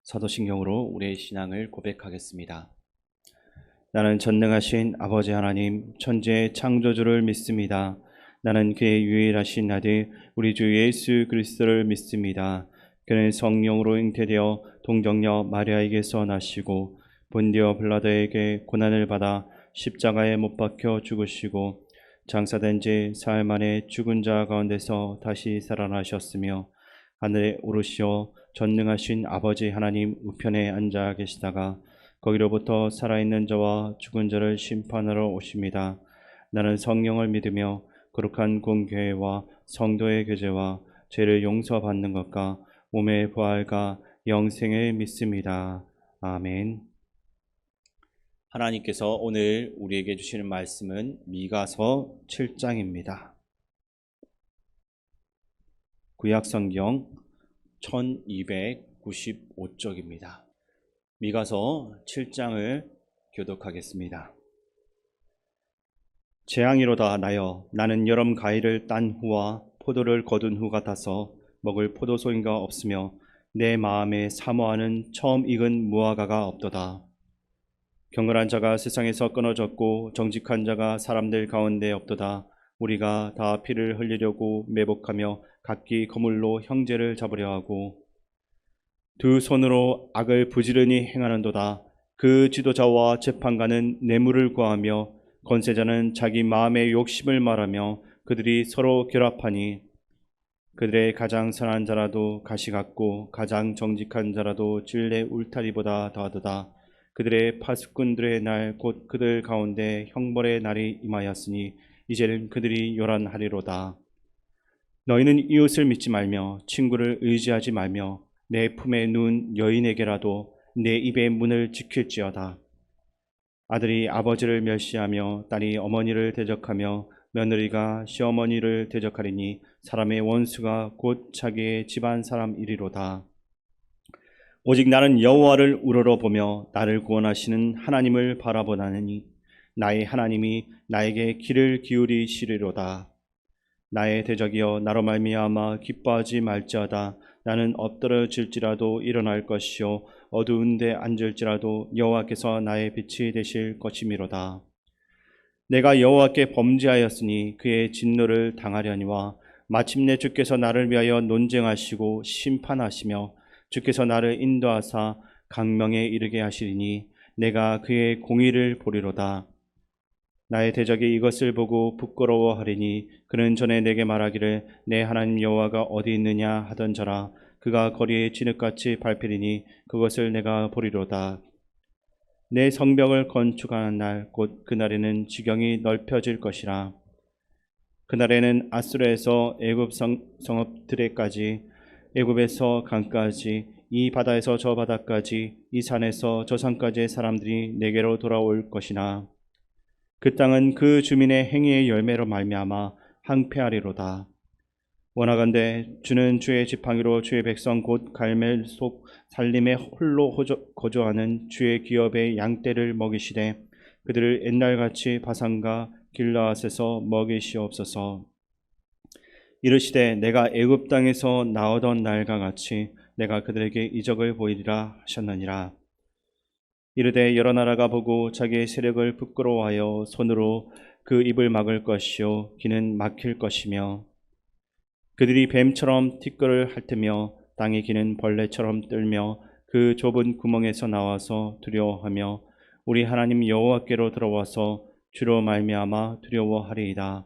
사도신경으로 우리의 신앙을 고백하겠습니다. 나는 전능하신 아버지 하나님 천지의 창조주를 믿습니다. 나는 그의 유일하신 아들 우리 주 예수 그리스도를 믿습니다. 그는 성령으로 잉태되어 동정녀 마리아에게서 나시고 본디오 빌라도에게 고난을 받아 십자가에 못 박혀 죽으시고 장사된 지 사흘 만에 죽은 자 가운데서 다시 살아나셨으며 하늘에 오르시어 전능하신 아버지 하나님 우편에 앉아 계시다가 거기로부터 살아있는 자와 죽은 자를 심판하러 오십니다. 나는 성령을 믿으며 거룩한 공교회와 성도의 교제와 죄를 용서받는 것과 몸의 부활과 영생을 믿습니다. 아멘. 하나님께서 오늘 우리에게 주시는 말씀은 미가서 7장입니다. 구약성경 1295쪽입니다. 미가서 7장을 교독하겠습니다. 재앙이로다 나여 나는 여름 가위를 딴 후와 포도를 거둔 후 같아서 먹을 포도송이가 없으며 내 마음에 사모하는 처음 익은 무화과가 없도다. 경건한 자가 세상에서 끊어졌고 정직한 자가 사람들 가운데 없도다. 우리가 다 피를 흘리려고 매복하며 각기 거물로 형제를 잡으려 하고 두 손으로 악을 부지런히 행하는도다. 그 지도자와 재판관은 뇌물을 구하며 권세자는 자기 마음의 욕심을 말하며 그들이 서로 결합하니 그들의 가장 선한 자라도 가시 같고 가장 정직한 자라도 질레 울타리보다 더하도다. 그들의 파수꾼들의 날 곧 그들 가운데 형벌의 날이 임하였으니 이제는 그들이 요란하리로다. 너희는 이웃을 믿지 말며 친구를 의지하지 말며 내 품에 누운 여인에게라도 내 입의 문을 지킬지어다. 아들이 아버지를 멸시하며 딸이 어머니를 대적하며 며느리가 시어머니를 대적하리니 사람의 원수가 곧 자기의 집안 사람이리로다. 오직 나는 여호와를 우러러보며 나를 구원하시는 하나님을 바라보나니 나의 하나님이 나에게 귀를 기울이시리로다. 나의 대적이여 나로 말미암아 기뻐하지 말지어다. 나는 엎드러질지라도 일어날 것이요 어두운 데 앉을지라도 여호와께서 나의 빛이 되실 것이미로다. 내가 여호와께 범죄하였으니 그의 진노를 당하려니와 마침내 주께서 나를 위하여 논쟁하시고 심판하시며 주께서 나를 인도하사 강명에 이르게 하시리니 내가 그의 공의를 보리로다. 나의 대적이 이것을 보고 부끄러워하리니 그는 전에 내게 말하기를 내 하나님 여호와가 어디 있느냐 하던저라. 그가 거리에 진흙같이 밟히리니 그것을 내가 보리로다. 내 성벽을 건축하는 날 곧 그날에는 지경이 넓혀질 것이라. 그날에는 아수르에서 애굽 성읍들에까지 애굽에서 강까지 이 바다에서 저 바다까지 이 산에서 저 산까지의 사람들이 내게로 돌아올 것이나 그 땅은 그 주민의 행위의 열매로 말미암아 항폐하리로다. 원하건대 주는 주의 지팡이로 주의 백성 곧 갈멜 속 살림에 홀로 거주하는 주의 기업의 양떼를 먹이시되 그들을 옛날같이 바산과 길라앗에서 먹이시옵소서. 이르시되 내가 애굽 땅에서 나오던 날과 같이 내가 그들에게 이적을 보이리라 하셨느니라. 이르되 여러 나라가 보고 자기의 세력을 부끄러워하여 손으로 그 입을 막을 것이요 귀는 막힐 것이며 그들이 뱀처럼 티끌을 핥으며 땅의 기는 벌레처럼 떨며 그 좁은 구멍에서 나와서 두려워하며 우리 하나님 여호와께로 들어와서 주로 말미암아 두려워하리이다.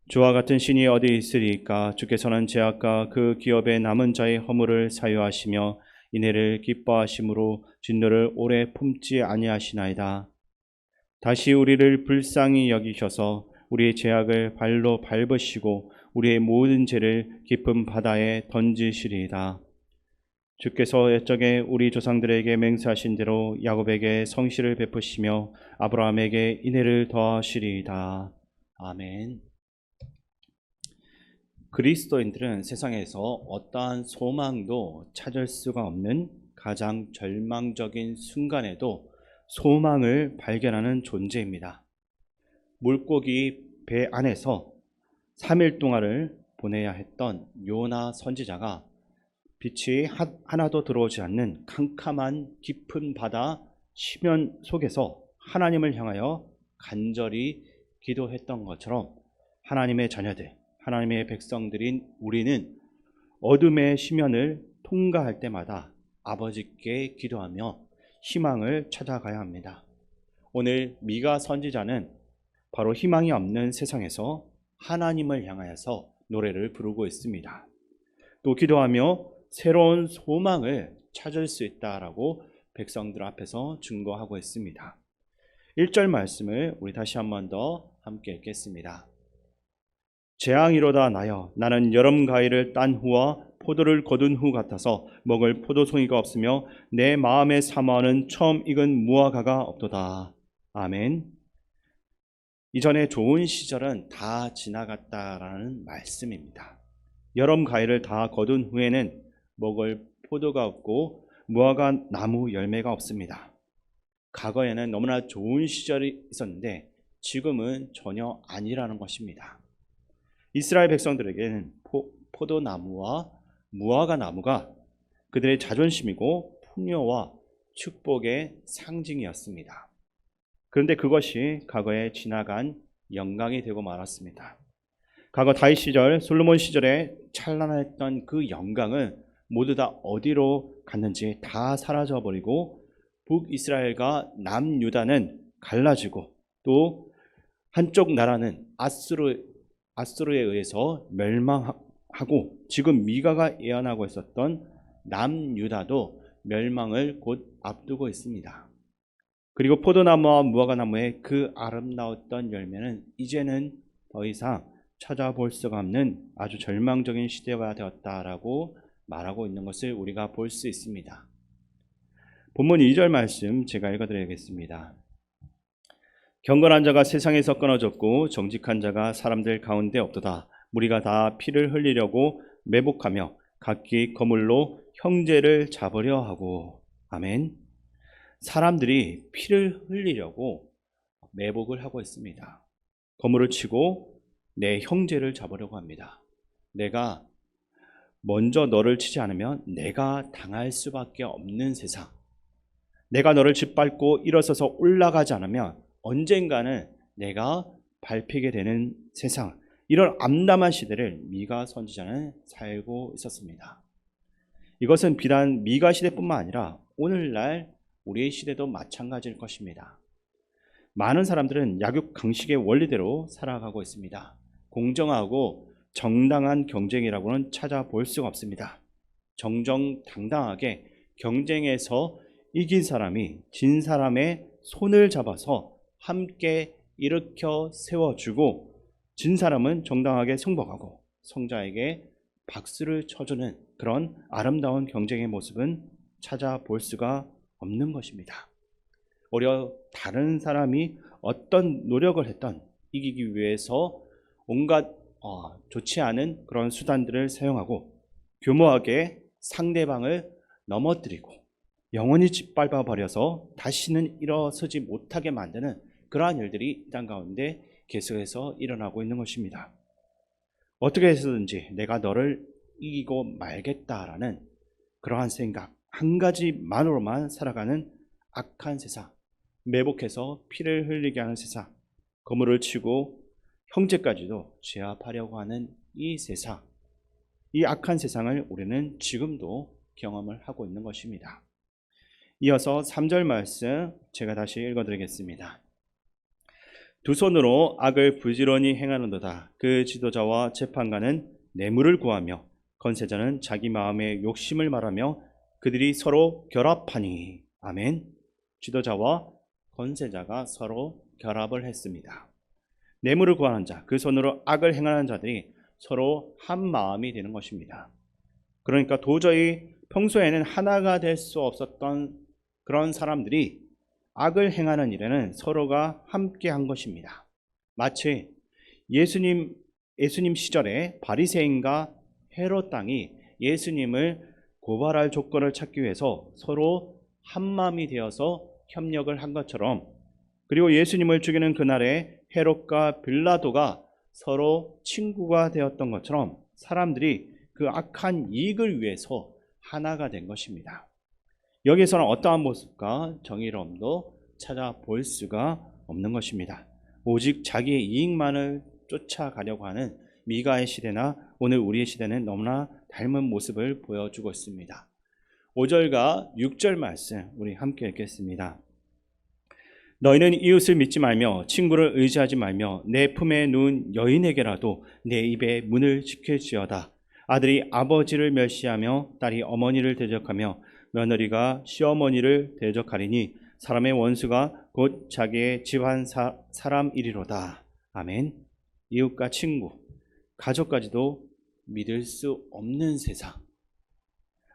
주와 같은 신이 어디 있으리까? 주께서는 제약과 그 기업의 남은 자의 허물을 사유하시며 이내를 기뻐하심으로 진노를 오래 품지 아니하시나이다. 다시 우리를 불쌍히 여기셔서 우리의 죄악을 발로 밟으시고 우리의 모든 죄를 깊은 바다에 던지시리이다. 주께서 옛적에 우리 조상들에게 맹세하신 대로 야곱에게 성실을 베푸시며 아브라함에게 인애를 더하시리이다. 아멘. 그리스도인들은 세상에서 어떠한 소망도 찾을 수가 없는 가장 절망적인 순간에도 소망을 발견하는 존재입니다. 물고기 배 안에서 3일 동안을 보내야 했던 요나 선지자가 빛이 하나도 들어오지 않는 캄캄한 깊은 바다 심연 속에서 하나님을 향하여 간절히 기도했던 것처럼 하나님의 자녀들, 하나님의 백성들인 우리는 어둠의 심연을 통과할 때마다 아버지께 기도하며 희망을 찾아가야 합니다. 오늘 미가 선지자는 바로 희망이 없는 세상에서 하나님을 향하여서 노래를 부르고 있습니다. 또 기도하며 새로운 소망을 찾을 수 있다라고 백성들 앞에서 증거하고 있습니다. 1절 말씀을 우리 다시 한 번 더 함께 읽겠습니다. 재앙이로다 나여 나는 여름 가위를 딴 후와 포도를 거둔 후 같아서 먹을 포도송이가 없으며 내 마음의 사모하는 처음 익은 무화과가 없도다. 아멘. 이전에 좋은 시절은 다 지나갔다라는 말씀입니다. 여름 가위를 다 거둔 후에는 먹을 포도가 없고 무화과 나무 열매가 없습니다. 과거에는 너무나 좋은 시절이 있었는데 지금은 전혀 아니라는 것입니다. 이스라엘 백성들에게는 포도나무와 무화과 나무가 그들의 자존심이고 풍요와 축복의 상징이었습니다. 그런데 그것이 과거에 지나간 영광이 되고 말았습니다. 과거 다윗 시절, 솔로몬 시절에 찬란했던 그 영광은 모두 다 어디로 갔는지 다 사라져버리고 북이스라엘과 남유다는 갈라지고 또 한쪽 나라는 아수르에 의해서 멸망하고 지금 미가가 예언하고 있었던 남유다도 멸망을 곧 앞두고 있습니다. 그리고 포도나무와 무화과나무의 그 아름다웠던 열매는 이제는 더 이상 찾아볼 수가 없는 아주 절망적인 시대가 되었다라고 말하고 있는 것을 우리가 볼 수 있습니다. 본문 2절 말씀 제가 읽어드리겠습니다. 경건한 자가 세상에서 끊어졌고 정직한 자가 사람들 가운데 없도다. 무리가 다 피를 흘리려고 매복하며 각기 거물로 형제를 잡으려 하고. 아멘. 사람들이 피를 흘리려고 매복을 하고 있습니다. 거물을 치고 내 형제를 잡으려고 합니다. 내가 먼저 너를 치지 않으면 내가 당할 수밖에 없는 세상, 내가 너를 짓밟고 일어서서 올라가지 않으면 언젠가는 내가 밟히게 되는 세상, 이런 암담한 시대를 미가 선지자는 살고 있었습니다. 이것은 비단 미가 시대뿐만 아니라 오늘날 우리의 시대도 마찬가지일 것입니다. 많은 사람들은 약육강식의 원리대로 살아가고 있습니다. 공정하고 정당한 경쟁이라고는 찾아볼 수가 없습니다. 정정당당하게 경쟁에서 이긴 사람이 진 사람의 손을 잡아서 함께 일으켜 세워주고 진 사람은 정당하게 승복하고 성자에게 박수를 쳐주는 그런 아름다운 경쟁의 모습은 찾아볼 수가 없는 것입니다. 오히려 다른 사람이 어떤 노력을 했던 이기기 위해서 온갖 좋지 않은 그런 수단들을 사용하고 교묘하게 상대방을 넘어뜨리고 영원히 짓밟아 버려서 다시는 일어서지 못하게 만드는 그러한 일들이 이 땅 가운데 계속해서 일어나고 있는 것입니다. 어떻게 해서든지 내가 너를 이기고 말겠다라는 그러한 생각 한 가지만으로만 살아가는 악한 세상, 매복해서 피를 흘리게 하는 세상, 거물을 치고 형제까지도 제압하려고 하는 이 세상, 이 악한 세상을 우리는 지금도 경험을 하고 있는 것입니다. 이어서 3절 말씀 제가 다시 읽어드리겠습니다. 두 손으로 악을 부지런히 행하는도다. 그 지도자와 재판관은 뇌물을 구하며 건세자는 자기 마음의 욕심을 말하며 그들이 서로 결합하니. 아멘. 지도자와 건세자가 서로 결합을 했습니다. 뇌물을 구하는 자, 그 손으로 악을 행하는 자들이 서로 한 마음이 되는 것입니다. 그러니까 도저히 평소에는 하나가 될 수 없었던 그런 사람들이 악을 행하는 일에는 서로가 함께 한 것입니다. 마치 예수님 시절에 바리새인과 헤롯 당이 예수님을 고발할 조건을 찾기 위해서 서로 한 마음이 되어서 협력을 한 것처럼, 그리고 예수님을 죽이는 그날에 헤롯과 빌라도가 서로 친구가 되었던 것처럼 사람들이 그 악한 이익을 위해서 하나가 된 것입니다. 여기에서는 어떠한 모습과 정의로움도 찾아볼 수가 없는 것입니다. 오직 자기의 이익만을 쫓아가려고 하는 미가의 시대나 오늘 우리의 시대는 너무나 닮은 모습을 보여주고 있습니다. 5절과 6절 말씀 우리 함께 읽겠습니다. 너희는 이웃을 믿지 말며 친구를 의지하지 말며 내 품에 누운 여인에게라도 내 입의 문을 지킬지어다. 아들이 아버지를 멸시하며 딸이 어머니를 대적하며 며느리가 시어머니를 대적하리니 사람의 원수가 곧 자기의 집안 사람이리로다. 아멘. 이웃과 친구, 가족까지도 믿을 수 없는 세상,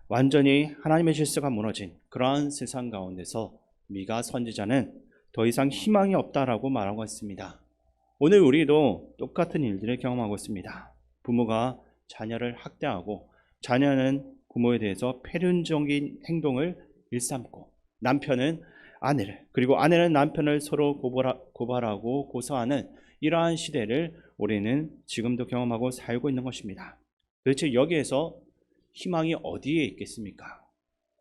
완전히 하나님의 질서가 무너진 그러한 세상 가운데서 미가 선지자는 더 이상 희망이 없다라고 말하고 있습니다. 오늘 우리도 똑같은 일들을 경험하고 있습니다. 부모가 자녀를 학대하고 자녀는 부모에 대해서 패륜적인 행동을 일삼고 남편은 아내를 그리고 아내는 남편을 서로 고발하고 고소하는 이러한 시대를 우리는 지금도 경험하고 살고 있는 것입니다. 도대체 여기에서 희망이 어디에 있겠습니까?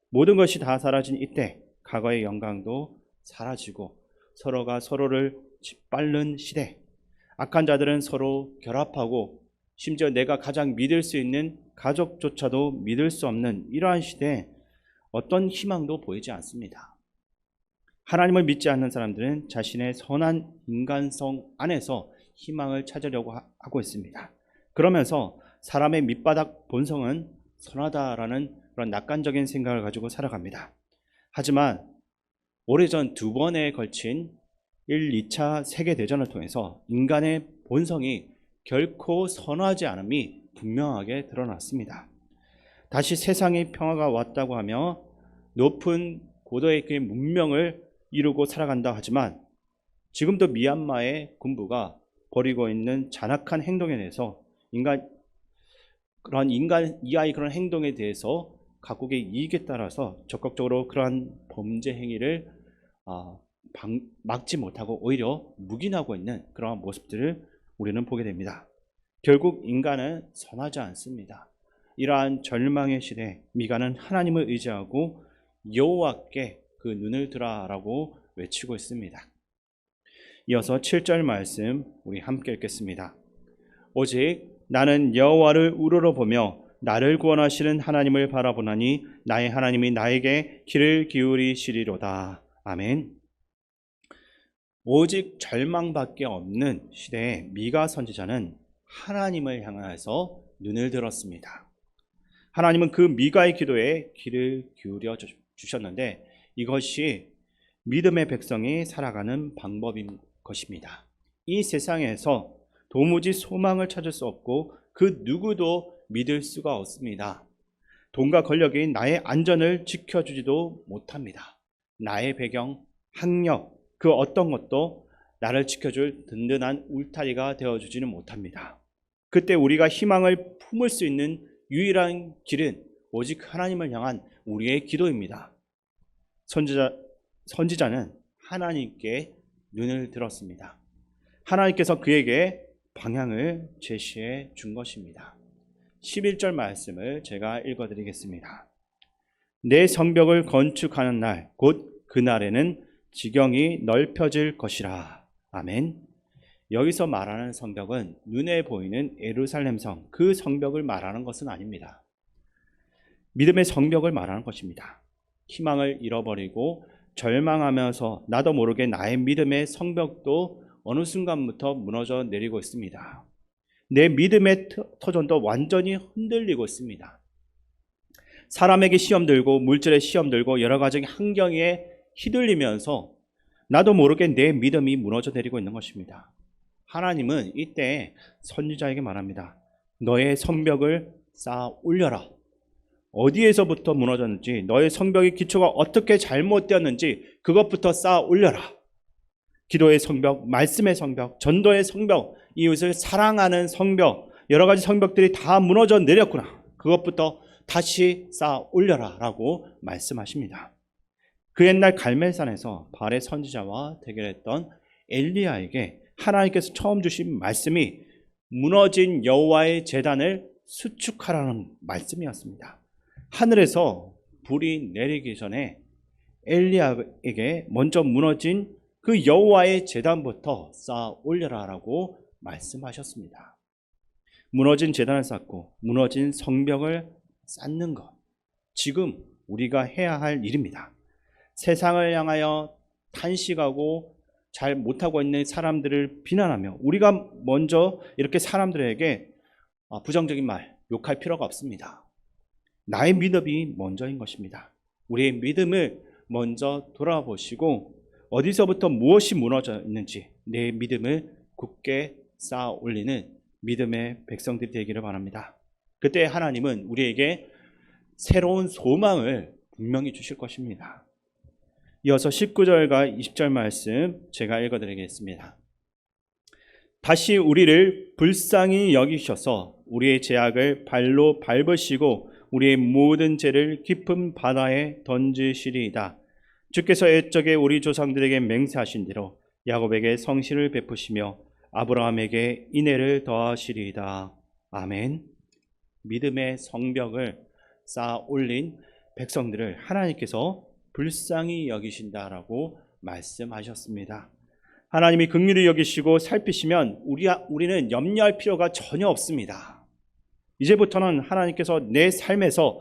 모든 것이 다 사라진 이때 과거의 영광도 사라지고 서로가 서로를 짓밟는 시대, 악한 자들은 서로 결합하고 심지어 내가 가장 믿을 수 있는 가족조차도 믿을 수 없는 이러한 시대에 어떤 희망도 보이지 않습니다. 하나님을 믿지 않는 사람들은 자신의 선한 인간성 안에서 희망을 찾으려고 하고 있습니다. 그러면서 사람의 밑바닥 본성은 선하다라는 그런 낙관적인 생각을 가지고 살아갑니다. 하지만 오래전 2번에 걸친 1, 2차 세계대전을 통해서 인간의 본성이 결코 선하지 않음이 분명하게 드러났습니다. 다시 세상의 평화가 왔다고 하며 높은 고도의 그 문명을 이루고 살아간다 하지만 지금도 미얀마의 군부가 벌이고 있는 잔악한 행동에 대해서 인간 이하의 그런 행동에 대해서 각국의 이익에 따라서 적극적으로 그러한 범죄 행위를 막지 못하고 오히려 묵인하고 있는 그러한 모습들을 우리는 보게 됩니다. 결국 인간은 선하지 않습니다. 이러한 절망의 시대에 미가는 하나님을 의지하고 여호와께 그 눈을 들어라라고 외치고 있습니다. 이어서 7절 말씀 우리 함께 읽겠습니다. 오직 나는 여호와를 우러러보며 나를 구원하시는 하나님을 바라보나니 나의 하나님이 나에게 귀를 기울이시리로다. 아멘. 오직 절망밖에 없는 시대에 미가 선지자는 하나님을 향해서 눈을 들었습니다. 하나님은 그 미가의 기도에 귀를 기울여 주셨는데 이것이 믿음의 백성이 살아가는 방법인 것입니다. 이 세상에서 도무지 소망을 찾을 수 없고 그 누구도 믿을 수가 없습니다. 돈과 권력이 나의 안전을 지켜주지도 못합니다. 나의 배경, 학력, 그 어떤 것도 나를 지켜줄 든든한 울타리가 되어주지는 못합니다. 그때 우리가 희망을 품을 수 있는 유일한 길은 오직 하나님을 향한 우리의 기도입니다. 선지자는 하나님께 눈을 들었습니다. 하나님께서 그에게 방향을 제시해 준 것입니다. 11절 말씀을 제가 읽어드리겠습니다. 내 성벽을 건축하는 날, 곧 그날에는 지경이 넓혀질 것이라. 아멘. 여기서 말하는 성벽은 눈에 보이는 예루살렘 성, 그 성벽을 말하는 것은 아닙니다. 믿음의 성벽을 말하는 것입니다. 희망을 잃어버리고 절망하면서 나도 모르게 나의 믿음의 성벽도 어느 순간부터 무너져 내리고 있습니다. 내 믿음의 터전도 완전히 흔들리고 있습니다. 사람에게 시험 들고 물질에 시험 들고 여러 가지 환경에 휘둘리면서 나도 모르게 내 믿음이 무너져 내리고 있는 것입니다. 하나님은 이때 선지자에게 말합니다. 너의 성벽을 쌓아 올려라. 어디에서부터 무너졌는지, 너의 성벽의 기초가 어떻게 잘못되었는지 그것부터 쌓아 올려라. 기도의 성벽, 말씀의 성벽, 전도의 성벽, 이웃을 사랑하는 성벽, 여러 가지 성벽들이 다 무너져 내렸구나. 그것부터 다시 쌓아 올려라 라고 말씀하십니다. 그 옛날 갈멜산에서 바알의 선지자와 대결했던 엘리야에게 하나님께서 처음 주신 말씀이 무너진 여호와의 제단을 수축하라는 말씀이었습니다. 하늘에서 불이 내리기 전에 엘리야에게 먼저 무너진 그 여호와의 제단부터 쌓아 올려라라고 말씀하셨습니다. 무너진 제단을 쌓고 무너진 성벽을 쌓는 것, 지금 우리가 해야 할 일입니다. 세상을 향하여 탄식하고 잘 못하고 있는 사람들을 비난하며 우리가 먼저 이렇게 사람들에게 부정적인 말, 욕할 필요가 없습니다. 나의 믿음이 먼저인 것입니다. 우리의 믿음을 먼저 돌아보시고 어디서부터 무엇이 무너져 있는지 내 믿음을 굳게 쌓아 올리는 믿음의 백성들이 되기를 바랍니다. 그때 하나님은 우리에게 새로운 소망을 분명히 주실 것입니다. 이어서 19절과 20절 말씀 제가 읽어드리겠습니다. 다시 우리를 불쌍히 여기셔서 우리의 죄악을 발로 밟으시고 우리의 모든 죄를 깊은 바다에 던지시리이다. 주께서 옛적에 우리 조상들에게 맹세하신 대로 야곱에게 성실을 베푸시며 아브라함에게 인애를 더하시리이다. 아멘. 믿음의 성벽을 쌓아 올린 백성들을 하나님께서 불쌍히 여기신다라고 말씀하셨습니다. 하나님이 긍휼히 여기시고 살피시면 우리는 염려할 필요가 전혀 없습니다. 이제부터는 하나님께서 내 삶에서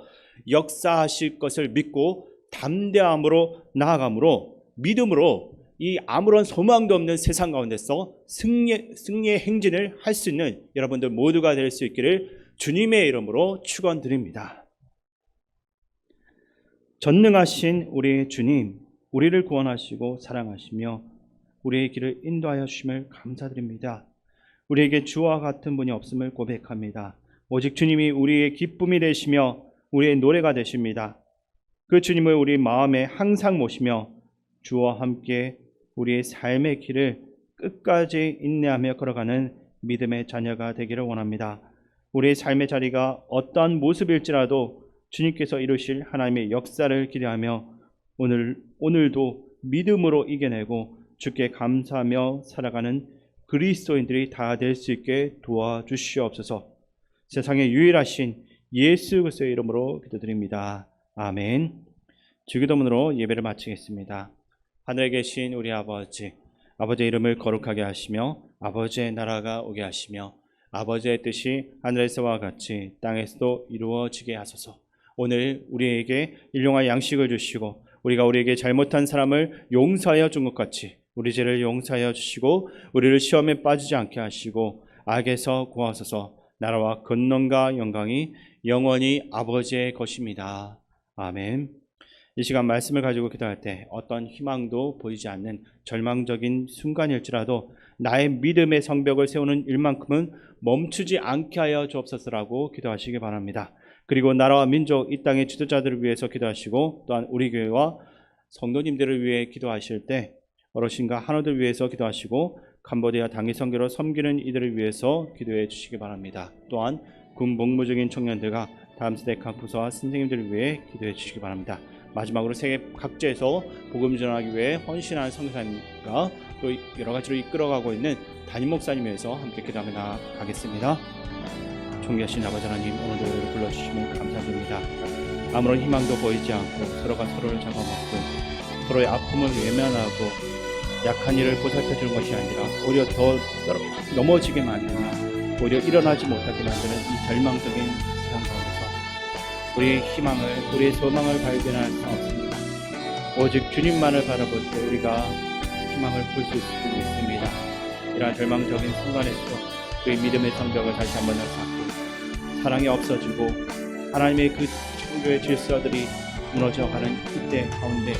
역사하실 것을 믿고 담대함으로 나아감으로 믿음으로 이 아무런 소망도 없는 세상 가운데서 승리의 행진을 할 수 있는 여러분들 모두가 될 수 있기를 주님의 이름으로 축원드립니다. 전능하신 우리 주님, 우리를 구원하시고 사랑하시며 우리의 길을 인도하여 주심을 감사드립니다. 우리에게 주와 같은 분이 없음을 고백합니다. 오직 주님이 우리의 기쁨이 되시며 우리의 노래가 되십니다. 그 주님을 우리 마음에 항상 모시며 주와 함께 우리의 삶의 길을 끝까지 인내하며 걸어가는 믿음의 자녀가 되기를 원합니다. 우리의 삶의 자리가 어떠한 모습일지라도 주님께서 이루실 하나님의 역사를 기대하며 오늘도 믿음으로 이겨내고 주께 감사하며 살아가는 그리스도인들이 다 될 수 있게 도와주시옵소서. 세상에 유일하신 예수 그리스도의 이름으로 기도드립니다. 아멘. 주기도문으로 예배를 마치겠습니다. 하늘에 계신 우리 아버지, 아버지의 이름을 거룩하게 하시며 아버지의 나라가 오게 하시며 아버지의 뜻이 하늘에서와 같이 땅에서도 이루어지게 하소서. 오늘 우리에게 일용할 양식을 주시고 우리가 우리에게 잘못한 사람을 용서하여 준 것 같이 우리 죄를 용서하여 주시고 우리를 시험에 빠지지 않게 하시고 악에서 구하소서. 나라와 권능과 영광이 영원히 아버지의 것입니다. 아멘. 이 시간 말씀을 가지고 기도할 때 어떤 희망도 보이지 않는 절망적인 순간일지라도 나의 믿음의 성벽을 세우는 일만큼은 멈추지 않게 하여 주옵소서라고 기도하시기 바랍니다. 그리고 나라와 민족, 이 땅의 지도자들을 위해서 기도하시고 또한 우리 교회와 성도님들을 위해 기도하실 때 어르신과 한우들 위해서 기도하시고 캄보디아 당의 선교로 섬기는 이들을 위해서 기도해 주시기 바랍니다. 또한 군 복무 중인 청년들과 다음 세대 각 부서와 선생님들을 위해 기도해 주시기 바랍니다. 마지막으로 세계 각지에서 복음 전하기 위해 헌신한 선교사님과 또 여러 가지로 이끌어가고 있는 담임 목사님 위해서 함께 기도하며 나아가겠습니다. 존귀하신 아버지 하나님, 오늘도 우리를 불러주시면 감사드립니다. 아무런 희망도 보이지 않고 서로가 서로를 잡아먹고 서로의 아픔을 외면하고 약한 이를 보살펴주는 것이 아니라 오히려 더 넘어지게 만드는, 오히려 일어나지 못하게 만드는 이 절망적인 세상 가운데서 우리의 희망을, 우리의 소망을 발견할 수 없습니다. 오직 주님만을 바라볼 때 우리가 희망을 볼 수 있습니다. 이러한 절망적인 순간에서도 우리 믿음의 성벽을 다시 한번 쌓고 사랑이 없어지고 하나님의 그 창조의 질서들이 무너져가는 이때 가운데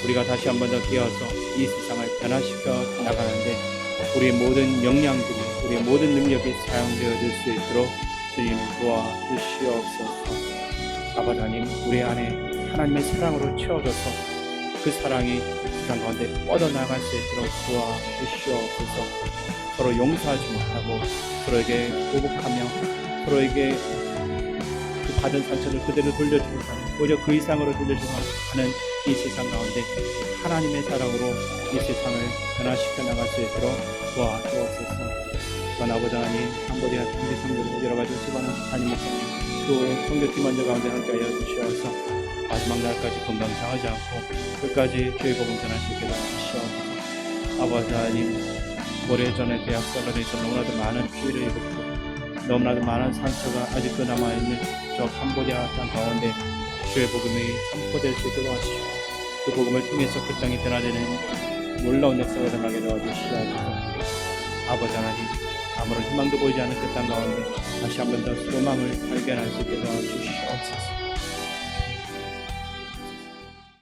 우리가 다시 한번 더 깨어서 이 세상을 변화시켜 나가는데 우리의 모든 역량들이, 우리의 모든 능력이 사용되어질 수 있도록 주님 도와주시옵소서. 아버지 하나님, 우리 안에 하나님의 사랑으로 채워져서 그 사랑이 세상 가운데 뻗어나갈 수 있도록 도와주시옵소서. 서로 용서하지 못하고 서로에게 보복하며 서로에게 그 받은 상처를 그대로 돌려주고 하는, 오히려 그 이상으로 돌려주고 하는 이 세상 가운데 하나님의 사랑으로 이 세상을 변화시켜 나갈 수 있도록 도와주옵소서. 아버지 하나님, 캄보디아 통제 성도로 여러 가지 수많은 담임 목사님 또 성교팀원들 가운데 함께하여 주시어서 마지막 날까지 건강 상하지 않고 끝까지 주의 복음 전할 수 있게 도와주시옵소서. 아버지 하나님, 오래전에 대학 선언에서 너무나도 많은 피해를 입었고 너무나도 많은 상처가 아직도 남아있는 저 캄보디아 땅 가운데 주의 복음이 선포될 수 있도록 하시오. 그 복음을 통해서 그 땅이 변화되는 놀라운 역사가 일어나게 도와주시옵소서. 아버지 하나님, 아무런 희망도 보이지 않는 그 땅 가운데 다시 한 번 더 소망을 발견할 수 있게 도와주시옵소서.